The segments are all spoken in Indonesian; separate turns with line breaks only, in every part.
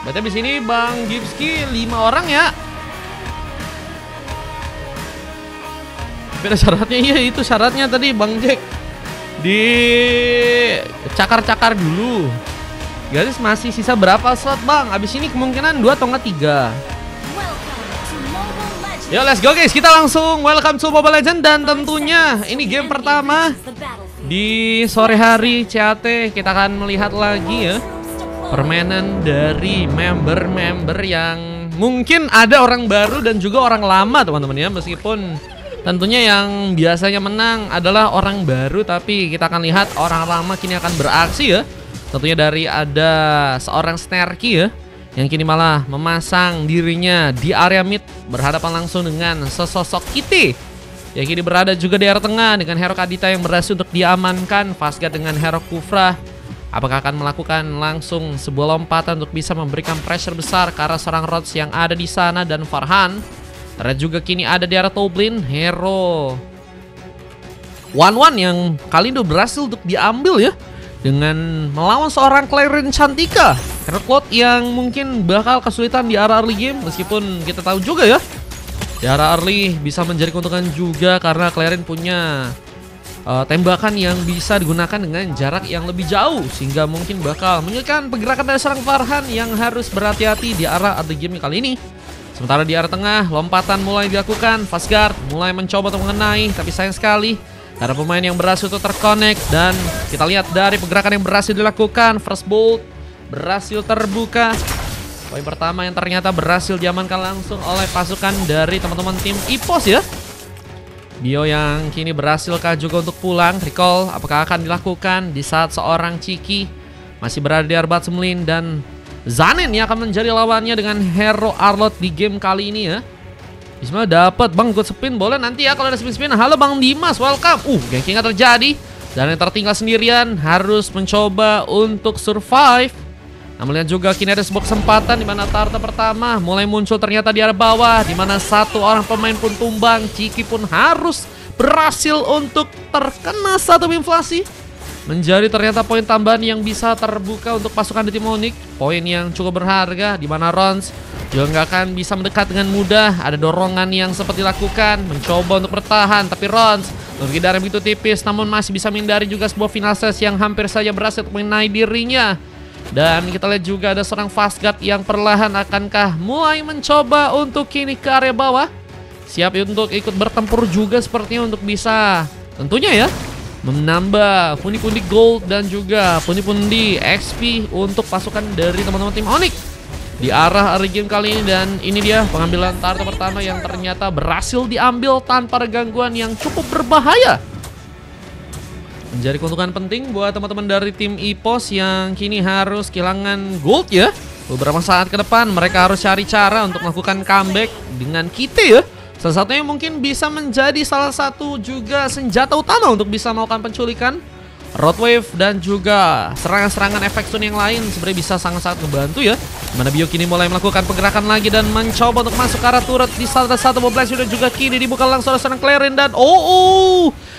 Berarti abis ini Bang Gipski 5 orang ya. Tapi ada syaratnya, iya itu syaratnya tadi Bang Jack. Di cakar-cakar dulu. Guys, masih sisa berapa slot Bang? Abis ini kemungkinan 2 atau enggak 3. Yo let's go guys, kita langsung welcome to Mobile Legends. Dan tentunya ini game pertama di sore hari CAT. Kita akan melihat lagi ya permainan dari member-member yang mungkin ada orang baru dan juga orang lama teman-teman ya. Meskipun tentunya yang biasanya menang adalah orang baru, tapi kita akan lihat orang lama kini akan beraksi ya. Tentunya dari ada seorang Snarky ya, yang kini malah memasang dirinya di area mid berhadapan langsung dengan sesosok Kitty yang kini berada juga di area tengah dengan hero Kadita yang berhasil untuk diamankan. Fastguard dengan hero Kufra, apakah akan melakukan langsung sebuah lompatan untuk bisa memberikan pressure besar ke arah seorang Rods yang ada di sana. Dan Farhan terlihat juga kini ada di area Toblin, hero One yang kali ini berhasil untuk diambil ya, dengan melawan seorang Clarion Cantika, hero Cloud yang mungkin bakal kesulitan di area early game. Meskipun kita tahu juga ya, di area early bisa menjadi keuntungan juga karena Clarion punya tembakan yang bisa digunakan dengan jarak yang lebih jauh, sehingga mungkin bakal menyulitkan pergerakan dari seorang Farhan yang harus berhati-hati di area early game kali ini. Sementara di area tengah, lompatan mulai dilakukan. Fastguard mulai mencoba untuk mengenai, tapi sayang sekali ada pemain yang berhasil untuk terconnect. Dan kita lihat dari pergerakan yang berhasil dilakukan, First Bolt berhasil terbuka. Poin pertama yang ternyata berhasil diamankan langsung oleh pasukan dari teman-teman tim EPOS ya. Bio yang kini berhasilkah juga untuk pulang. Recall apakah akan dilakukan di saat seorang Ciki masih berada di Arbat Semlin. Dan Zanen yang akan menjadi lawannya dengan hero Arlot di game kali ini ya. Bismillah dapat Bang, good spin boleh nanti ya kalau ada spin-spin. Halo Bang Dimas, welcome. Ganking nggak terjadi dan yang tertinggal sendirian harus mencoba untuk survive. Nah, melihat juga kini ada sebuah kesempatan di mana Tarta pertama mulai muncul ternyata di arah bawah, di mana satu orang pemain pun tumbang. Ciki pun harus berhasil untuk terkena satu inflasi. Menjadi ternyata poin tambahan yang bisa terbuka untuk pasukan di tim Onyx. Poin yang cukup berharga di mana Rons juga nggak akan bisa mendekat dengan mudah. Ada dorongan yang sempat dilakukan, mencoba untuk bertahan, tapi Rons memiliki darah begitu tipis, namun masih bisa menghindari juga sebuah final stage yang hampir saja berhasil mengenai dirinya. Dan kita lihat juga ada seorang Fastguard yang perlahan akankah mulai mencoba untuk kini ke area bawah. Siap untuk ikut bertempur juga sepertinya untuk bisa tentunya ya menambah pundi-pundi gold dan juga pundi-pundi XP untuk pasukan dari teman-teman tim Onyx di arah early game kali ini. Dan ini dia pengambilan Tarta pertama yang ternyata berhasil diambil tanpa ada gangguan yang cukup berbahaya. Menjadi keuntungan penting buat teman-teman dari tim EPOS yang kini harus kehilangan gold ya. Beberapa saat ke depan mereka harus cari cara untuk melakukan comeback dengan Kitty ya. Salah satunya mungkin bisa menjadi salah satu juga senjata utama untuk bisa melakukan penculikan. Roadwave dan juga serangan-serangan efek stun yang lain sebenarnya bisa sangat-sangat membantu ya. Dimana Bio kini mulai melakukan pergerakan lagi dan mencoba untuk masuk ke arah turret. Di salah satu mobil sudah juga kini dibuka langsung oleh seorang Clarion. Dan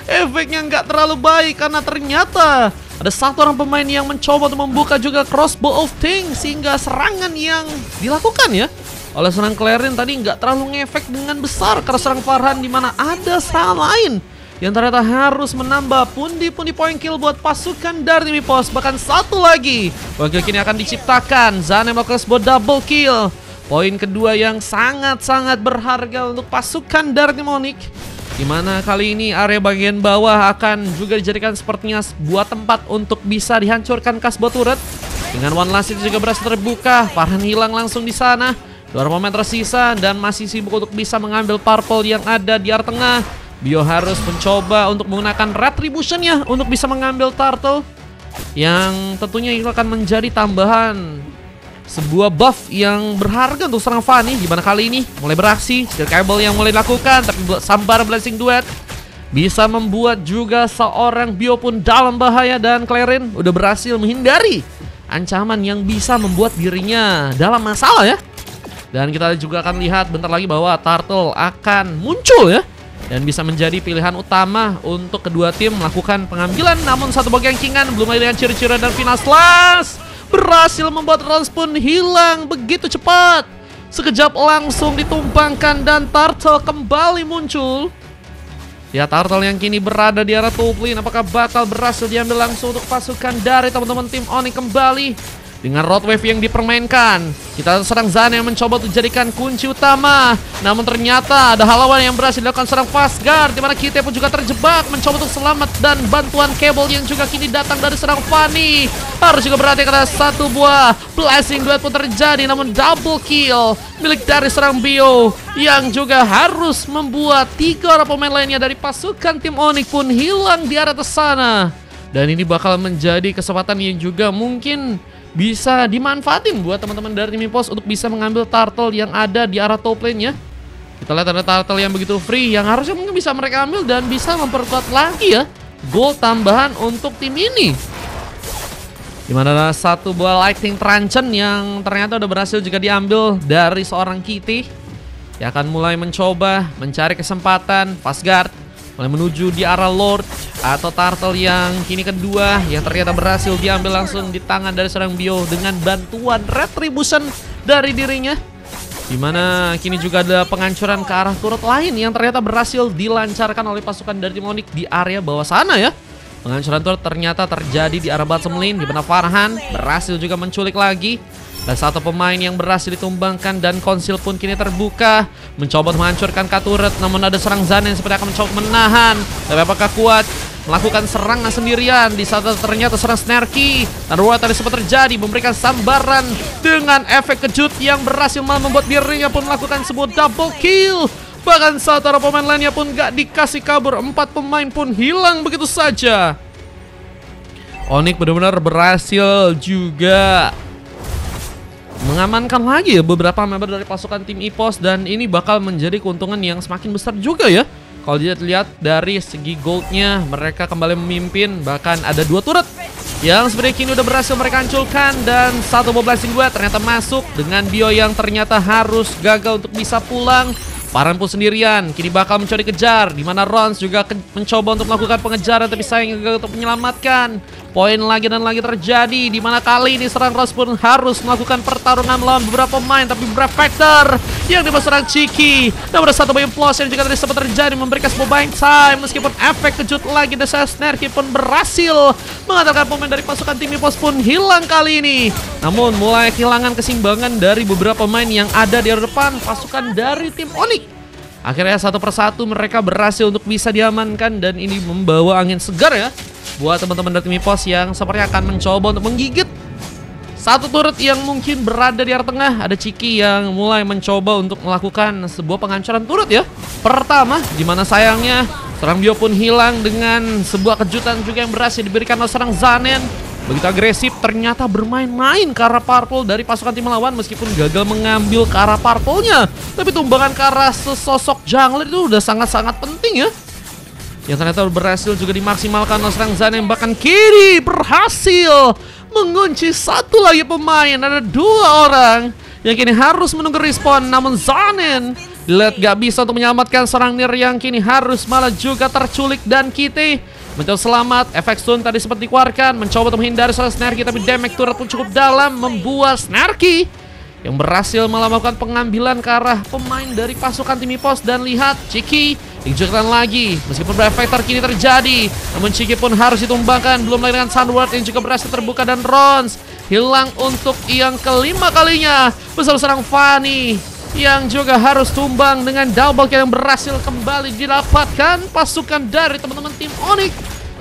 efeknya nggak terlalu baik karena ternyata ada satu orang pemain yang mencoba untuk membuka juga crossbow of things, sehingga serangan yang dilakukan ya oleh seorang Clarion tadi nggak terlalu ngefek dengan besar karena serang Farhan, di mana ada serangan lain yang ternyata harus menambah pundi-pundi poin kill buat pasukan dari tim EPOS. Bahkan satu lagi poin kill kini akan diciptakan. Zanen melakukan sebuah double kill. Poin kedua yang sangat-sangat berharga untuk pasukan dari tim Onyx, dimana kali ini area bagian bawah akan juga dijadikan sepertinya sebuah tempat untuk bisa dihancurkan kasbah turret. Dengan one last itu juga berhasil terbuka. Farhan hilang langsung di sana. 2 pemain tersisa dan masih sibuk untuk bisa mengambil purple yang ada di area tengah. Bio harus mencoba untuk menggunakan retribution-nya untuk bisa mengambil turtle, yang tentunya itu akan menjadi tambahan sebuah buff yang berharga untuk serang Fanny, di mana kali ini mulai beraksi. Steel cable yang mulai dilakukan, tapi sambar blessing duet bisa membuat juga seorang Bio pun dalam bahaya. Dan Clarion udah berhasil menghindari ancaman yang bisa membuat dirinya dalam masalah ya. Dan kita juga akan lihat bentar lagi bahwa Turtle akan muncul ya, dan bisa menjadi pilihan utama untuk kedua tim melakukan pengambilan. Namun satu bog gankingan belum lagi dengan ciri-ciri dan final slash. berhasil membuat Rons pun hilang begitu cepat. Sekejap langsung ditumbangkan dan Turtle kembali muncul. Ya, Turtle yang kini berada di arah top lane, apakah bakal berhasil diambil langsung untuk pasukan dari teman-teman tim Onyx kembali? Dengan road wave yang dipermainkan, kita serang Zane yang mencoba untuk jadikan kunci utama. Namun ternyata ada haluan yang berhasil dilakukan serang Fastguard, dimana kita pun juga terjebak mencoba untuk selamat. Dan bantuan Cable yang juga kini datang dari serang Fanny. Harus juga berhati karena satu buah blessing duet pun terjadi, namun double kill milik dari serang Bio, yang juga harus membuat 3 orang pemain lainnya dari pasukan tim Onyx pun hilang di arah sana. Dan ini bakal menjadi kesempatan yang juga mungkin bisa dimanfaatin buat teman-teman dari tim EPOS untuk bisa mengambil Turtle yang ada di arah top lane-nya. Kita lihat ada Turtle yang begitu free yang harusnya mungkin bisa mereka ambil dan bisa memperkuat lagi ya gold tambahan untuk tim ini. Dimana ada satu buah Lightning Truncheon yang ternyata udah berhasil juga diambil dari seorang Kitty, yang akan mulai mencoba mencari kesempatan. Fastguard mulai menuju di arah Lord atau Turtle yang kini kedua, yang ternyata berhasil diambil langsung di tangan dari serang Bio dengan bantuan Retribution dari dirinya. Dimana kini juga ada penghancuran ke arah turret lain yang ternyata berhasil dilancarkan oleh pasukan dari tim Onyx di area bawah sana ya. Penghancuran turret ternyata terjadi di arah bottom lane, di mana Farhan berhasil juga menculik lagi. Dan satu pemain yang berhasil ditumbangkan dan konsil pun kini terbuka, mencoba menghancurkan turret. Namun ada serang Zane yang seperti akan mencoba menahan. Tapi apakah kuat melakukan serangan sendirian? Di saat ternyata serang Snarky dan Ruat tadi sempat terjadi, memberikan sambaran dengan efek kejut yang berhasil membuat dirinya pun melakukan sebuah double kill. Bahkan satu orang pemain lainnya pun gak dikasih kabur. 4 pemain pun hilang begitu saja. Onyx benar-benar berhasil juga mengamankan lagi ya beberapa member dari pasukan tim EPOS, dan ini bakal menjadi keuntungan yang semakin besar juga ya. Kalau dilihat dari segi goldnya, mereka kembali memimpin. Bahkan ada 2 turret yang sebenarnya kini udah berhasil mereka hancurkan, dan satu blessing duet ternyata masuk dengan Bio yang ternyata harus gagal untuk bisa pulang. Farhan pun sendirian kini bakal mencoba dikejar, dimana Rons juga mencoba untuk melakukan pengejaran tapi sayang gagal untuk menyelamatkan. Poin lagi dan lagi terjadi, dimana kali ini serang Rons pun harus melakukan pertarungan melawan beberapa pemain, tapi Brave Factor yang dibawa serang Chiki. Dan ada satu buah implosion yang juga tadi sempat terjadi, memberikan sebuah buying time. Meskipun efek kejut lagi dari Snarky pun berhasil mengantarkan pemain dari pasukan tim EPOS pun hilang kali ini. Namun mulai kehilangan keseimbangan dari beberapa pemain yang ada di depan pasukan dari tim Onyx. Akhirnya satu persatu mereka berhasil untuk bisa diamankan, dan ini membawa angin segar ya buat teman-teman dari tim EPOS yang sepertinya akan mencoba untuk menggigit satu turret yang mungkin berada di arah tengah. Ada Chiki yang mulai mencoba untuk melakukan sebuah penghancuran turret ya pertama, dimana sayangnya serang Bio pun hilang dengan sebuah kejutan juga yang berhasil diberikan oleh serang Zanen. Begitu agresif ternyata bermain-main ke arah purple dari pasukan tim lawan, meskipun gagal mengambil ke arah purple-nya, tapi tumbangan ke arah sesosok jungler itu udah sangat-sangat penting ya, yang ternyata berhasil juga dimaksimalkan oleh serang Zanen. Bahkan kiri berhasil mengunci satu lagi pemain. Ada 2 orang yang kini harus menunggu respon, namun Zanen dilihat gak bisa untuk menyelamatkan serang Nir yang kini harus malah juga terculik. Dan Kitty mencoba selamat, efek stun tadi sempat dikeluarkan, mencoba untuk menghindari seorang Snarky, tapi damage turret pun cukup dalam, membuat Snarky yang berhasil melakukan pengambilan ke arah pemain dari pasukan tim EPOS. Dan lihat Chiki dijualkan lagi, meskipun Brave Factor kini terjadi, namun Chiki pun harus ditumbangkan. Belum lagi dengan Sunward yang juga berhasil terbuka, dan Rons hilang untuk yang kelima kalinya bersama serang Fanny yang juga harus tumbang dengan double kill yang berhasil kembali didapatkan pasukan dari teman-teman tim Onyx.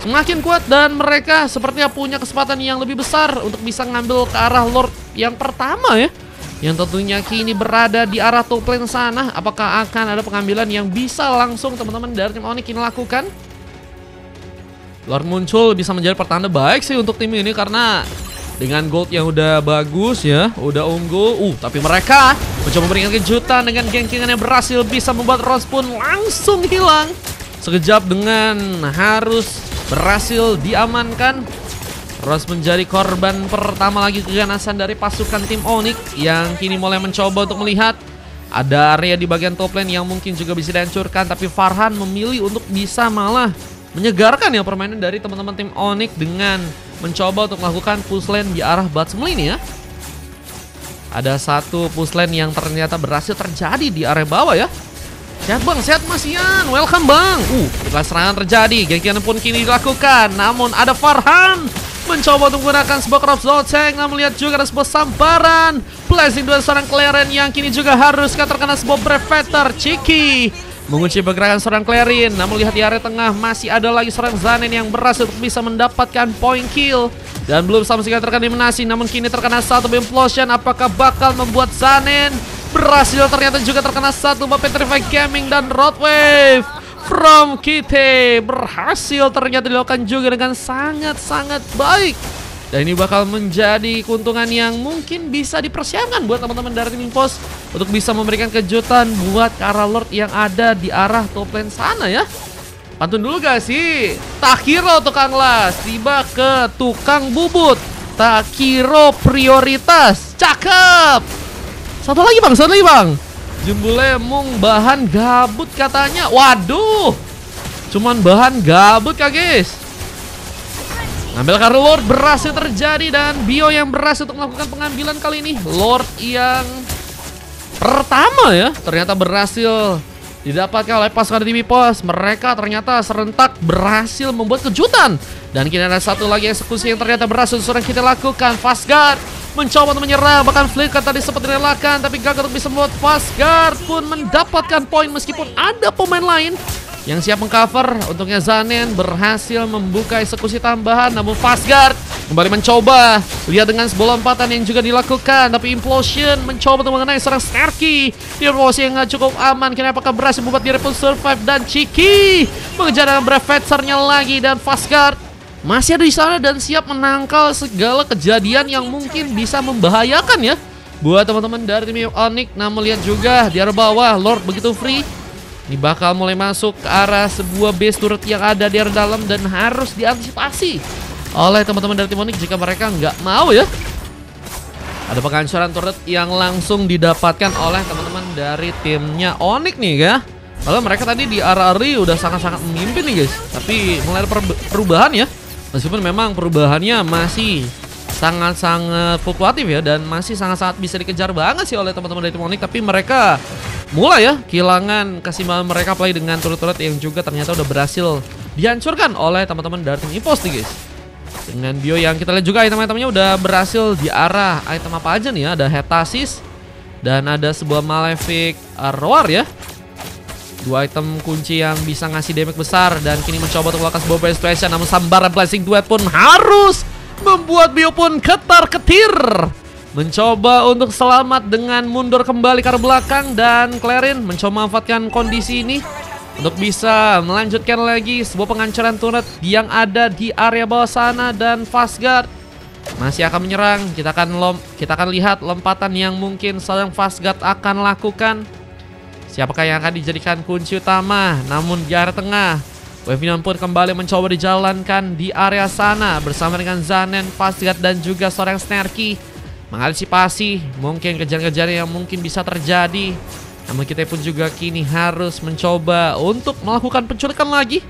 Semakin kuat dan mereka sepertinya punya kesempatan yang lebih besar untuk bisa ngambil ke arah Lord yang pertama ya, yang tentunya kini berada di arah top lane sana. Apakah akan ada pengambilan yang bisa langsung teman-teman dari tim Onyx ini lakukan? Lord muncul bisa menjadi pertanda baik sih untuk tim ini, karena dengan gold yang udah bagus ya, udah unggul. Tapi mereka mencoba memberikan kejutan dengan gengkingan yang berhasil bisa membuat Rons pun langsung hilang sekejap dengan harus berhasil diamankan. Rons menjadi korban pertama lagi keganasan dari pasukan tim Onyx yang kini mulai mencoba untuk melihat ada area di bagian top lane yang mungkin juga bisa dihancurkan, tapi Farhan memilih untuk bisa malah menyegarkan ya permainan dari teman-teman tim Onyx dengan mencoba untuk melakukan push lane di arah bottom lane ya. Ada satu push lane yang ternyata berhasil terjadi di area bawah ya. Sehat bang, sehat Mas Ian, welcome bang. Setelah serangan terjadi, gengkian pun kini dilakukan. Namun ada Farhan mencoba untuk menggunakan sebuah crop zoteng. Namun lihat juga ada sebuah sambaran blazing dua seorang Claren yang kini juga harus terkena sebuah brevetter. Chiki mengunci pergerakan seorang Clarin. Namun lihat di area tengah masih ada lagi seorang Zanen yang berhasil untuk bisa mendapatkan point kill. Dan belum sama sekali terkena eliminasi. Namun kini terkena satu implosion. Apakah bakal membuat Zanen berhasil? Ternyata juga terkena satu Petrify Gaming dan Roadwave from Kite berhasil ternyata dilakukan juga dengan sangat-sangat baik. Dan ini bakal menjadi keuntungan yang mungkin bisa dipersiapkan buat teman-teman dari tim Impos untuk bisa memberikan kejutan buat Kara Lord yang ada di arah top lane sana ya. Pantun dulu gak sih? Takiro tukang las tiba ke tukang bubut. Takiro prioritas. Cakep. Satu lagi bang. Jembule mung bahan gabut katanya. Waduh, cuman bahan gabut kak guys. Ngambil Kara Lord berhasil terjadi. Dan Bio yang berhasil untuk melakukan pengambilan kali ini. Lord yang pertama ya ternyata berhasil didapatkan oleh pasukan tim Pos. Mereka ternyata serentak berhasil membuat kejutan. Dan kini ada satu lagi eksekusi yang ternyata berhasil seorang kita lakukan. Fastguard mencoba untuk menyerang, bahkan Flicker tadi sempat direlakan, tapi gagal untuk bisa membuat Fastguard pun mendapatkan poin meskipun ada pemain lain yang siap mengcover. Untuknya Zanen berhasil membuka eksekusi tambahan, namun Fastguard kembali mencoba. Lihat dengan sebuah lompatan yang juga dilakukan, tapi Implosion mencoba untuk mengenai seorang Snarky di posisi yang gak cukup aman. Kini apakah berhasil membuat diri pun survive, dan Chiki mengejar dengan Brevetzer-nya lagi, dan Fastguard masih ada di sana dan siap menangkal segala kejadian yang mungkin bisa membahayakan ya buat teman-teman dari tim Onyx. Namun lihat juga di arah bawah Lord begitu free. Ini bakal mulai masuk ke arah sebuah base turret yang ada di arah dalam dan harus diantisipasi oleh teman-teman dari tim Onyx jika mereka nggak mau ya. Ada penghancuran turret yang langsung didapatkan oleh teman-teman dari timnya Onyx nih ya. Kalau mereka tadi di arah Ari udah sangat-sangat memimpin nih guys. Tapi mulai ada perubahan ya. Meskipun memang perubahannya masih sangat-sangat fluktuatif ya, dan masih sangat-sangat bisa dikejar banget sih oleh teman-teman dari tim Onyx. Tapi mereka mulai ya kehilangan keseimbangan mereka play dengan turret-turret yang juga ternyata udah berhasil dihancurkan oleh teman-teman dari tim Impos nih guys. Dengan Bio yang kita lihat juga item-itemnya udah berhasil di arah item apa aja nih ya. Ada Hetasis dan ada sebuah Malefic Roar ya. Dua item kunci yang bisa ngasih damage besar. Dan kini mencoba untuk melakukan sebuah penetration, namun sambaran Blazing Duet pun harus membuat Bio pun ketar-ketir. Mencoba untuk selamat dengan mundur kembali ke arah belakang. Dan Clarin mencoba memanfaatkan kondisi ini untuk bisa melanjutkan lagi sebuah penghancuran turret yang ada di area bawah sana. Dan Fastguard masih akan menyerang. Kita akan lihat lompatan yang mungkin seorang Fastguard akan lakukan. Siapakah yang akan dijadikan kunci utama? Namun di area tengah, Wevinon pun kembali mencoba dijalankan di area sana bersama dengan Zanen, Fastguard dan juga seorang Snarky. Mengantisipasi mungkin kejar-kejaran yang mungkin bisa terjadi. Namun kita pun juga kini harus mencoba untuk melakukan penculikan lagi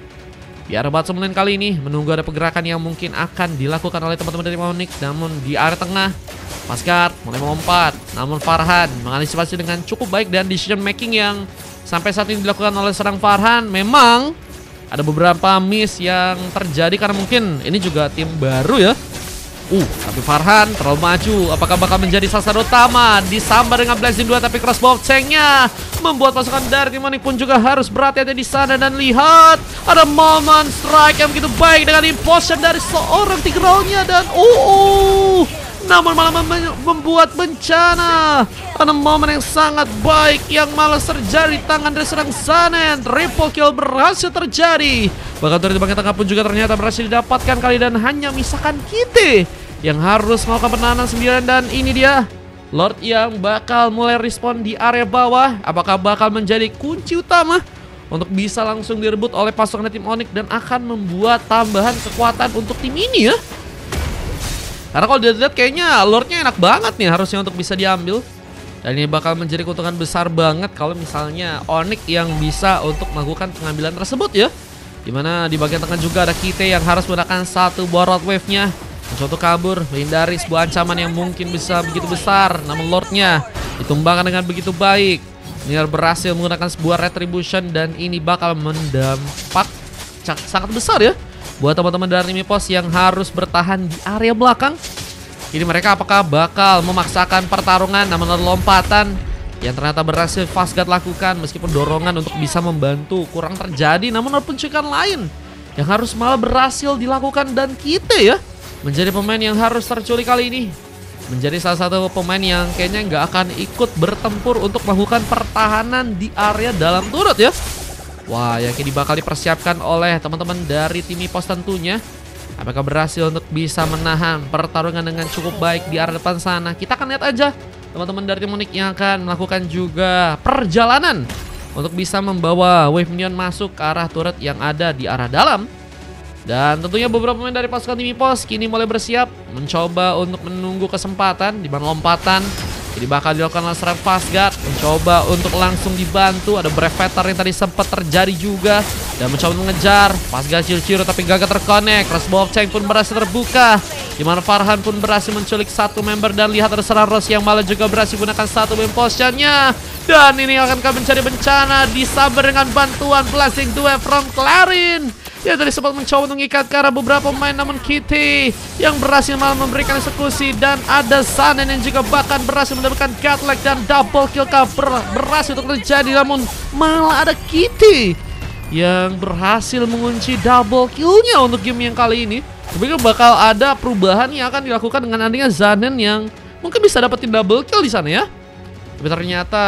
di area bottom lane kali ini. Menunggu ada pergerakan yang mungkin akan dilakukan oleh teman-teman dari Onyx. Namun di area tengah, Fastguard mulai melompat, namun Farhan mengantisipasi dengan cukup baik. Dan decision making yang sampai saat ini dilakukan oleh seorang Farhan, memang ada beberapa miss yang terjadi karena mungkin ini juga tim baru ya. Tapi Farhan terlalu maju. Apakah bakal menjadi sasaran utama? Disambar dengan Blazing 2, tapi crossbow tank-nya membuat pasukan dari tim Onyx pun juga harus berhati-hati di sana. Dan lihat, ada moment strike yang begitu baik dengan implosion dari seorang Tigreal-nya. Dan namun malah membuat bencana. Ada momen yang sangat baik yang malah terjadi di tangan dari seorang Zanen. Triple kill berhasil terjadi. Bahkan dari bagian tengah pun juga ternyata berhasil didapatkan kali. Dan hanya misalkan Kite yang harus melakukan penahanan 9. Dan ini dia Lord yang bakal mulai respon di area bawah. Apakah bakal menjadi kunci utama untuk bisa langsung direbut oleh pasukan tim Onyx dan akan membuat tambahan kekuatan untuk tim ini ya. Karena kalau dilihat kayaknya Lordnya enak banget nih harusnya untuk bisa diambil. Dan ini bakal menjadi keuntungan besar banget kalau misalnya Onyx yang bisa untuk melakukan pengambilan tersebut ya. Dimana di bagian tengah juga ada Kite yang harus menggunakan satu buah road wave-nya. mencoba untuk kabur, menghindari sebuah ancaman yang mungkin bisa begitu besar. Namun Lordnya ditumbangkan dengan begitu baik. Nier berhasil menggunakan sebuah retribution dan ini bakal mendampak sangat besar ya buat teman-teman dari Enemy Post yang harus bertahan di area belakang. Ini mereka apakah bakal memaksakan pertarungan, namun ada lompatan yang ternyata berhasil Fastguard lakukan meskipun dorongan untuk bisa membantu kurang terjadi. Namun ada penculikan lain yang harus malah berhasil dilakukan dan kita ya menjadi pemain yang harus terculik kali ini. Menjadi salah satu pemain yang kayaknya nggak akan ikut bertempur untuk melakukan pertahanan di area dalam turret ya. Wah, yang kini bakal dipersiapkan oleh teman-teman dari tim Epos tentunya. Apakah berhasil untuk bisa menahan pertarungan dengan cukup baik di area depan sana? Kita akan lihat aja teman-teman dari tim Onyx yang akan melakukan juga perjalanan untuk bisa membawa wave minion masuk ke arah turret yang ada di arah dalam. Dan tentunya beberapa pemain dari pasukan tim Epos kini mulai bersiap mencoba untuk menunggu kesempatan di mana lompatan jadi bakal dilakukan oleh seorang Fastguard, mencoba untuk langsung dibantu. Ada Brevetar yang tadi sempat terjadi juga dan mencoba mengejar Fastguard ciru-ciru tapi gagal terkonek. Crossbow Cheng pun berhasil terbuka, di mana Farhan pun berhasil menculik satu member dan lihat ada seorang Rose yang malah juga berhasil gunakan satu win potionnya. Dan ini akan menjadi bencana disabar dengan bantuan Blasting Duel from Clarin. Ya tadi sempat mencoba mengikat ke arah beberapa pemain, namun Kitty yang berhasil malah memberikan eksekusi. Dan ada Sanen yang juga bahkan berhasil mendapatkan godlike dan double kill berhasil untuk terjadi. Namun malah ada Kitty yang berhasil mengunci double killnya untuk game yang kali ini. Tapi bakal ada perubahan yang akan dilakukan dengan adanya Zanen yang mungkin bisa dapetin double kill di sana ya. Tapi ternyata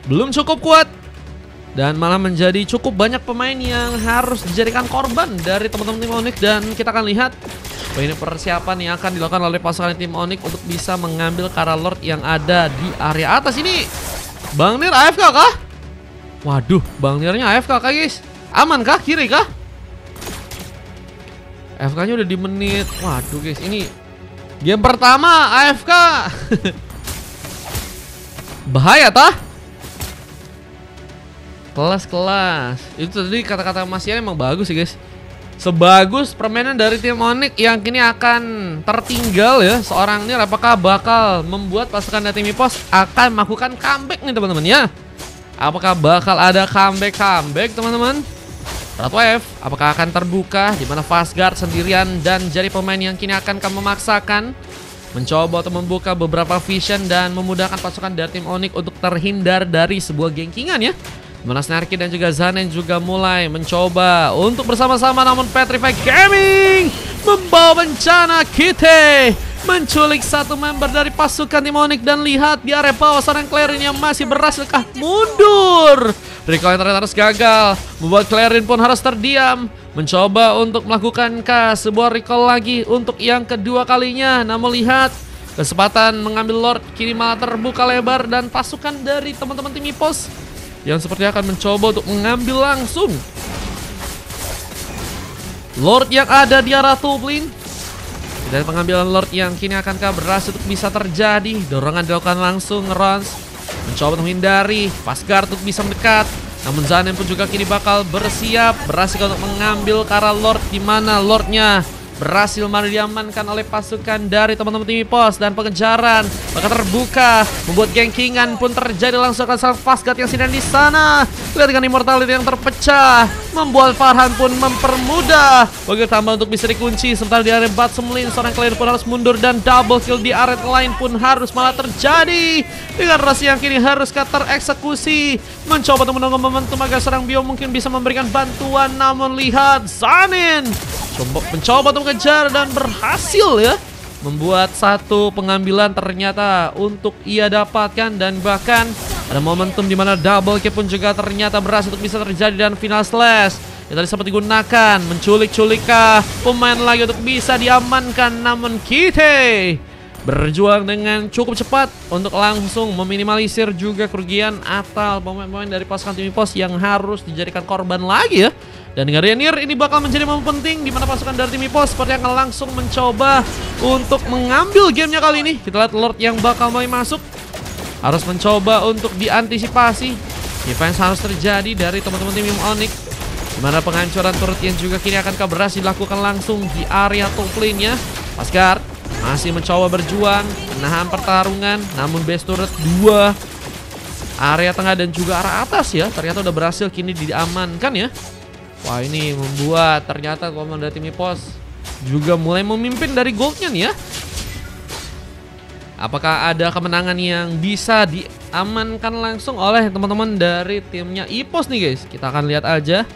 belum cukup kuat. Dan malah menjadi cukup banyak pemain yang harus dijadikan korban dari teman-teman tim Onyx. Dan kita akan lihat ini persiapan yang akan dilakukan oleh pasukan tim Onyx untuk bisa mengambil Kara Lord yang ada di area atas ini. Bang Nir AFK kah? Waduh, Bang Nirnya AFK kah guys? Aman kah? Kiri kah? AFK-nya udah di menit. Waduh guys, ini game pertama AFK. Bahaya tah? Kelas-kelas. Itu tadi kata-kata Mas Ian emang bagus sih guys. Sebagus permainan dari tim Onyx yang kini akan tertinggal ya seorang Nir, apakah bakal membuat pasukan dari tim Epos akan melakukan comeback nih teman-teman ya? Apakah bakal ada comeback teman-teman? Ratu F apakah akan terbuka di mana Fastguard sendirian dan jadi pemain yang kini akan memaksakan mencoba untuk membuka beberapa vision dan memudahkan pasukan dari tim Onyx untuk terhindar dari sebuah gengkingan ya. Mana Snarky dan juga Zanen juga mulai mencoba untuk bersama-sama, namun Petrify Gaming membawa bencana. Kitty menculik satu member dari pasukan tim Onyx dan lihat di area bawah seorang Clarin yang masih berhasilkah mundur. Recall yang ternyata harus gagal, membuat Clarin pun harus terdiam, mencoba untuk melakukan sebuah recall lagi untuk yang kedua kalinya. Namun lihat kesempatan mengambil Lord kini malah terbuka lebar dan pasukan dari teman-teman tim Epos yang sepertinya akan mencoba untuk mengambil langsung Lord yang ada di arah Tublin. Dan pengambilan Lord yang kini akankah berhasil untuk bisa terjadi. Dorongan dilakukan langsung. Rons mencoba menghindari Fastguard untuk bisa mendekat. Namun Zanen pun juga kini bakal bersiap, berhasil untuk mengambil Kara Lord, di mana Lordnya berhasil malah diamankan oleh pasukan dari teman-teman tim Epos. Dan pengejaran bakal terbuka, membuat gengkingan pun terjadi langsung akan sang Fastguard yang sedang di sana. Lihat dengan immortality yang terpecah, membuat Farhan pun mempermudah bagi tambah untuk bisa dikunci. Sementara di area bottom lane seorang Claire pun harus mundur dan double kill di area lain pun harus malah terjadi. Dengan Rasi yang kini harus tereksekusi, mencoba untuk menunggu momentum agar seorang Bio mungkin bisa memberikan bantuan. Namun lihat Zanin mencoba untuk mengejar dan berhasil ya membuat satu pengambilan ternyata untuk ia dapatkan. Dan bahkan ada momentum di mana double kill pun juga ternyata berhasil untuk bisa terjadi. Dan final slash yang tadi sempat digunakan menculik-culikkah pemain lagi untuk bisa diamankan. Namun Kitty berjuang dengan cukup cepat untuk langsung meminimalisir juga kerugian atau pemain-pemain dari pasukan tim Epos yang harus dijadikan korban lagi ya. Dan Guardianir ini bakal menjadi momen penting di mana pasukan dari tim Epos seperti akan langsung mencoba untuk mengambil gamenya kali ini. Kita lihat Lord yang bakal mulai masuk, harus mencoba untuk diantisipasi. Defense harus terjadi dari teman-teman tim Onyx. Dimana penghancuran turret yang juga kini akan berhasil dilakukan langsung di area top lane-nya. Fasgard masih mencoba berjuang, menahan pertarungan, namun base turret 2 area tengah dan juga arah atas ya, ternyata udah berhasil kini diamankan ya. Wah, ini membuat ternyata komandan tim EPOS juga mulai memimpin dari goldnya nih ya. Apakah ada kemenangan yang bisa diamankan langsung oleh teman-teman dari timnya EPOS nih guys? Kita akan lihat aja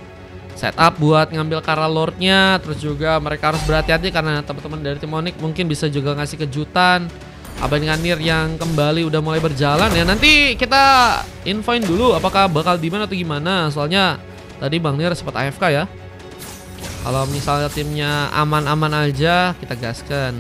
setup buat ngambil Kara Lord-nya. Terus juga mereka harus berhati-hati karena teman-teman dari tim Onyx mungkin bisa juga ngasih kejutan. Apa dengan Nier yang kembali udah mulai berjalan ya. Nanti kita infoin dulu apakah bakal di mana atau gimana. Soalnya tadi Bang Nier sempat AFK ya. Kalau misalnya timnya aman-aman aja, kita gaskan.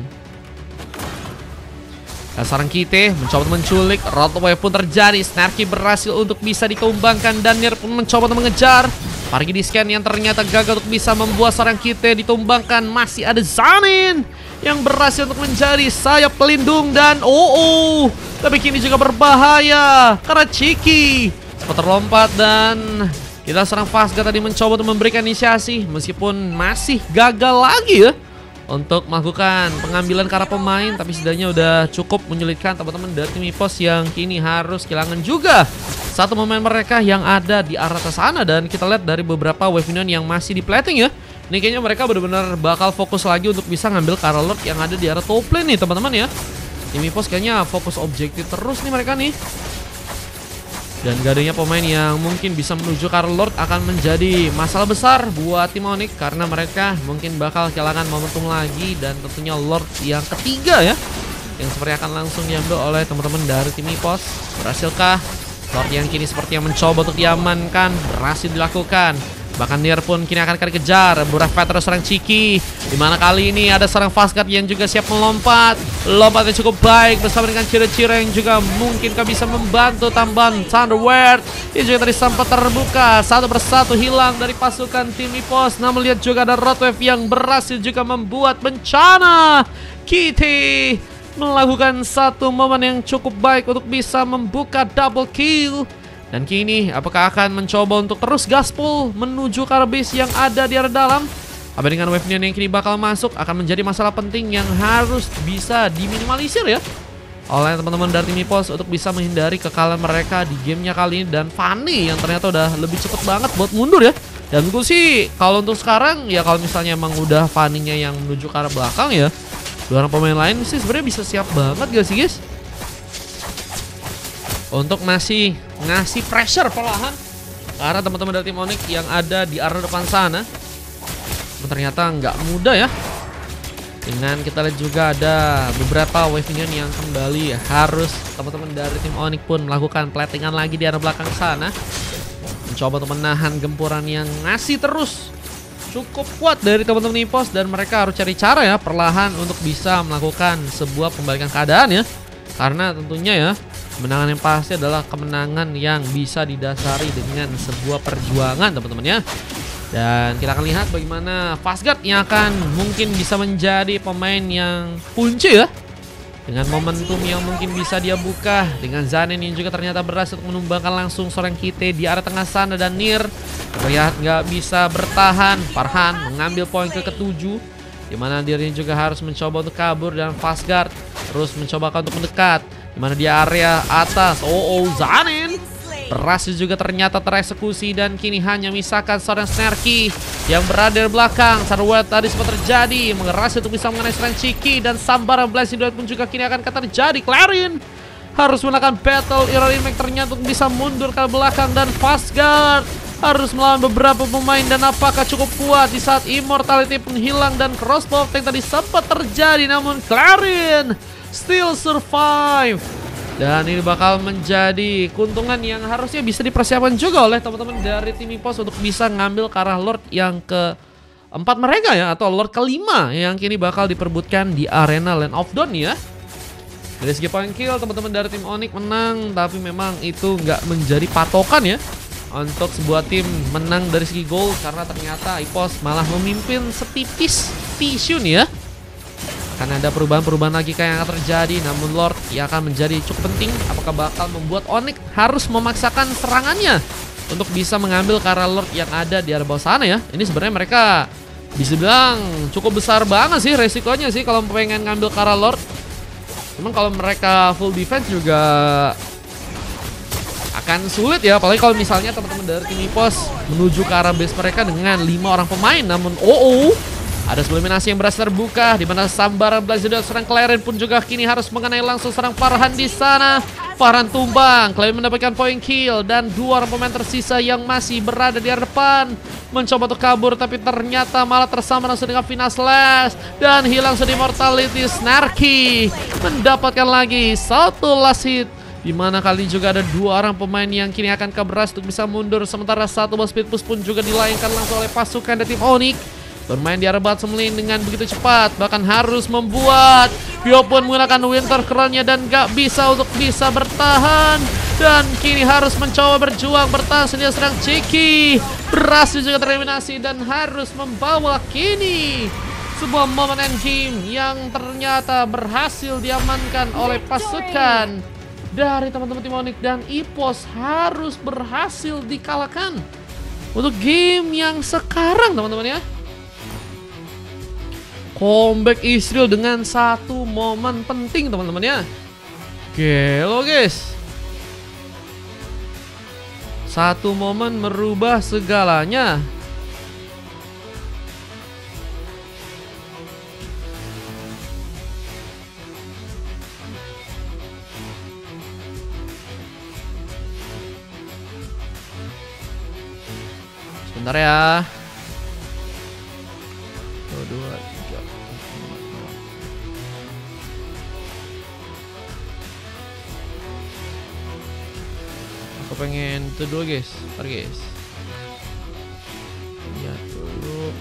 Sarang Kite mencoba menculik, Roadway pun terjadi. Snarky berhasil untuk bisa ditumbangkan dan Nier pun mencoba mengejar. Pergi di scan yang ternyata gagal untuk bisa membuat Sarang Kite ditumbangkan. Masih ada Zanin yang berhasil untuk menjadi sayap pelindung dan tapi kini juga berbahaya karena Chiki sempat terlompat dan kita serang Fasgard tadi mencoba untuk memberikan inisiasi meskipun masih gagal lagi ya untuk melakukan pengambilan Kara pemain, tapi setidaknya udah cukup menyulitkan teman-teman dari tim EPOS yang kini harus kehilangan juga satu pemain mereka yang ada di arah sana. Dan kita lihat dari beberapa wave minion yang masih di plating ya, ini kayaknya mereka benar-benar bakal fokus lagi untuk bisa ngambil Kara Lord yang ada di arah top lane nih teman-teman ya. Tim EPOS kayaknya fokus objektif terus nih mereka nih. Dan gak adanya pemain yang mungkin bisa menuju Kara Lord akan menjadi masalah besar buat tim Onyx, karena mereka mungkin bakal kehilangan momentum lagi. Dan tentunya Lord yang ketiga ya, yang seperti akan langsung diambil oleh teman-teman dari tim EPOS. Berhasilkah Lord yang kini seperti yang mencoba untuk diamankan? Berhasil dilakukan. Bahkan Nier pun kini akan dikejar. Buraf terus serang Chiki. Dimana kali ini ada serang Fasgard yang juga siap melompat. Lompatnya cukup baik bersama dengan ciri-ciri yang juga mungkin bisa membantu tambahan Thunderword. Ini juga tadi sempat terbuka. Satu persatu hilang dari pasukan tim EPOS. Namun lihat juga ada Roadwave yang berhasil juga membuat bencana. Kitty melakukan satu momen yang cukup baik untuk bisa membuka double kill. Dan kini apakah akan mencoba untuk terus gaspol menuju ke base yang ada di area dalam? Apa dengan wave yang kini bakal masuk akan menjadi masalah penting yang harus bisa diminimalisir ya oleh teman-teman dari tim EPOS untuk bisa menghindari kekalahan mereka di gamenya kali ini. Dan Fanny yang ternyata udah lebih cepet banget buat mundur ya. Dan gue sih kalau untuk sekarang ya, kalau misalnya emang udah Fanny-nya yang menuju ke arah belakang ya, dua orang pemain lain sih sebenarnya bisa siap banget gak sih guys untuk masih ngasih pressure perlahan karena teman-teman dari tim Onyx yang ada di arah depan sana. Ternyata nggak mudah ya. Dengan kita lihat juga ada beberapa wave minion yang kembali harus teman-teman dari tim Onyx pun melakukan platingan lagi di arah belakang sana, mencoba untuk menahan gempuran yang ngasih terus cukup kuat dari teman-teman EPOS. Dan mereka harus cari cara ya perlahan untuk bisa melakukan sebuah pembalikan keadaan ya, karena tentunya ya kemenangan yang pasti adalah kemenangan yang bisa didasari dengan sebuah perjuangan teman-teman ya. Dan kita akan lihat bagaimana Fasgard yang akan mungkin bisa menjadi pemain yang kunci ya, dengan momentum yang mungkin bisa dia buka. Dengan Zanin yang juga ternyata berhasil menumbangkan langsung seorang Kite di arah tengah sana. Dan Nier terlihat nggak bisa bertahan. Farhan mengambil poin ke-7, dimana dirinya juga harus mencoba untuk kabur. Dan Fasgard terus mencoba untuk mendekat, dimana di area atas Zanin berhasil juga ternyata tereksekusi. Dan kini hanya misalkan seorang Snarky yang berada di belakang. Thunderword tadi sempat terjadi, berhasil untuk bisa mengenai serang Chiki. Dan sambaran Blazing Duet pun juga kini akan terjadi. Clarin harus melakukan battle Iron Impact ternyata untuk bisa mundur ke belakang. Dan Fasgard harus melawan beberapa pemain. Dan apakah cukup kuat di saat Immortality pun hilang dan crossbow tank tadi sempat terjadi, namun Clarin still survive. Dan ini bakal menjadi keuntungan yang harusnya bisa dipersiapkan juga oleh teman-teman dari tim EPOS untuk bisa ngambil Kara Lord yang keempat mereka ya, atau Lord kelima yang kini bakal diperbutkan di arena Land of Dawn ya. Dari segi point kill teman-teman dari tim Onyx menang, tapi memang itu nggak menjadi patokan ya untuk sebuah tim menang dari segi gol, karena ternyata EPOS malah memimpin setipis tisu nih ya. Akan ada perubahan-perubahan lagi yang akan terjadi, namun Lord yang akan menjadi cukup penting. Apakah bakal membuat Onyx harus memaksakan serangannya untuk bisa mengambil Kara Lord yang ada di area bawah sana ya. Ini sebenarnya mereka bisa bilang cukup besar banget sih resikonya sih kalau pengen ngambil Kara Lord. Cuman kalau mereka full defense juga akan sulit ya, apalagi kalau misalnya teman-teman dari tim EPOS menuju ke arah base mereka dengan 5 orang pemain. Namun ada sebuah eliminasi yang berhasil terbuka, di mana sambaran Blazer dan serang Claren pun juga kini harus mengenai langsung serang Farhan di sana. Farhan tumbang, Claren mendapatkan poin kill, dan 2 orang pemain tersisa yang masih berada di area depan mencoba untuk kabur, tapi ternyata malah tersambar langsung dengan Fina Slash dan hilang sudah Immortality. Snarky mendapatkan lagi satu last hit, di mana kali juga ada 2 orang pemain yang kini akan keberas untuk bisa mundur, sementara satu ball speed push pun juga dilayangkan langsung oleh pasukan dari tim Onyx. Bermain di area bottom lane dengan begitu cepat, bahkan harus membuat Pio pun menggunakan Winter Crown-nya dan gak bisa untuk bisa bertahan. Dan kini harus mencoba berjuang bertahan sendiri, serang Ciki berhasil juga tereliminasi dan harus membawa kini sebuah momen end game yang ternyata berhasil diamankan oleh pasukan dari teman-teman tim Onyx, dan EPOS harus berhasil dikalahkan untuk game yang sekarang teman-teman ya. Comeback Israel dengan satu momen penting teman-teman ya. Gelo guys, satu momen merubah segalanya. Sebentar ya. 1, 2, 3. Aku pengen itu dulu guys. Ntar guys. Lihat dulu.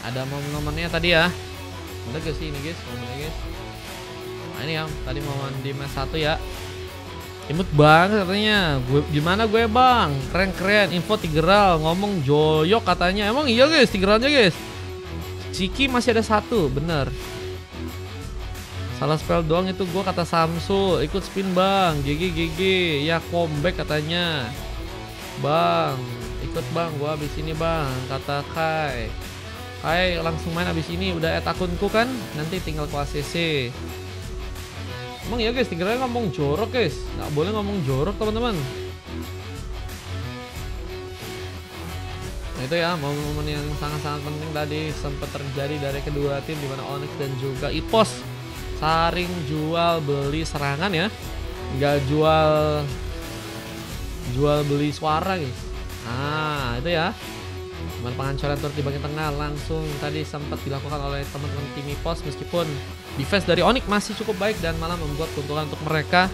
Ada momen-momennya tadi ya. Ada gak sih ini guys momennya guys? Nah ini yang tadi momen di match 1 ya. Imut banget katanya. Gimana gue bang? Keren-keren. Info Tigreal ngomong joyok katanya. Emang iya guys, Tigrealnya guys. Ciki masih ada 1, bener. Salah spell doang itu gue kata Samsul. Ikut spin bang. GG. Ya comeback katanya. Bang, ikut bang. Gue abis ini bang. Kata Kai. Kai langsung main abis ini. Udah add akunku kan. Nanti tinggal ke ACC. Emang ya guys, Tigreal ngomong jorok guys. Nggak boleh ngomong jorok teman-teman. Nah itu ya momen-momen yang sangat-sangat penting tadi sempat terjadi dari kedua tim, dimana Onyx dan juga EPOS saring jual beli serangan ya, nggak jual beli suara guys. Nah itu ya, cuman penghancuran turret di bagian tengah langsung tadi sempat dilakukan oleh teman-teman tim EPOS, meskipun defense dari Onyx masih cukup baik dan malah membuat keuntungan untuk mereka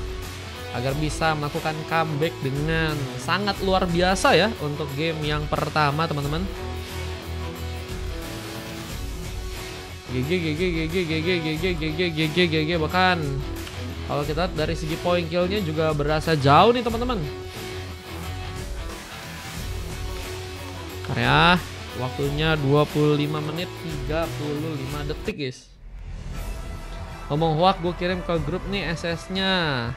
agar bisa melakukan comeback dengan sangat luar biasa ya untuk game yang pertama teman-teman. GG. Bahkan kalau kita lihat dari segi point killnya juga berasa jauh nih teman-teman. Karya waktunya 25 menit 35 detik guys. Ngomong hoak, gue kirim ke grup nih SS-nya.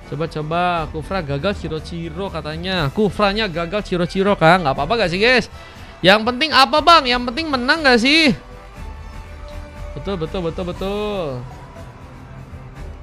Coba Kufra gagal Ciro katanya. Kufranya gagal Ciro kan. Gak apa-apa gak sih guys? Yang penting apa bang? Yang penting menang gak sih? Betul.